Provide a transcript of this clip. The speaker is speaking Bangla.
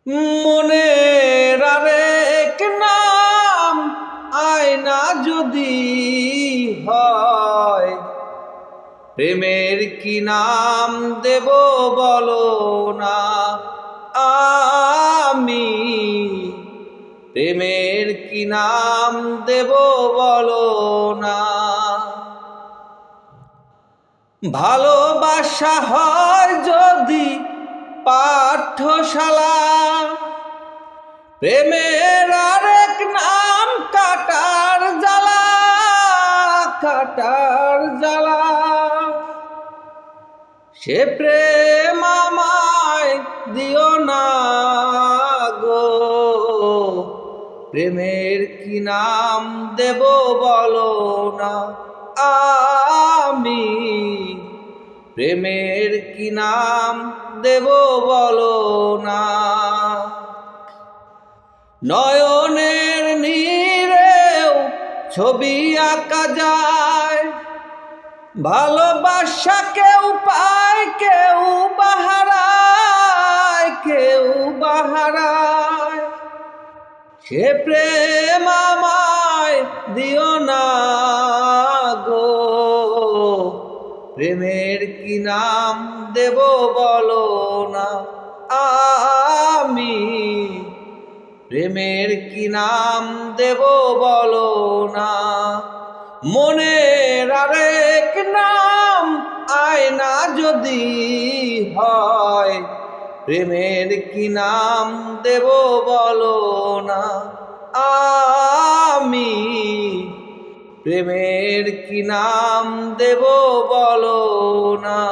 মনের আরেক নাম আয়না যদি হয়, প্রেমের কি নাম দেব বলো না। আমি প্রেমের কি নাম দেব বলো না। ভালোবাসা হয় যদি পাঠশালা, প্রেমের আরেক নাম কাটার জ্বালা, কাটার জ্বালা। সে প্রেম আমায় দিও না গো, প্রেমের কি নাম দেব বলো না। আমি প্রেমের কি নাম দেব বলো না। নয়নের নীরেও ছবি আঁকা যায়, ভালোবাসা কেউ পায় কেউ বাহারায়, কেউ বাহারায়। সে প্রেম আমায় দিও না গো, প্রেমের কি নাম দেব বলো না। আমি প্রেমের কি নাম দেব বলো না। মনের আরেক নাম আয়না যদি হয়, প্রেমের কি নাম দেব বলো না। আমি প্রেমের কি নাম দেব বলো না।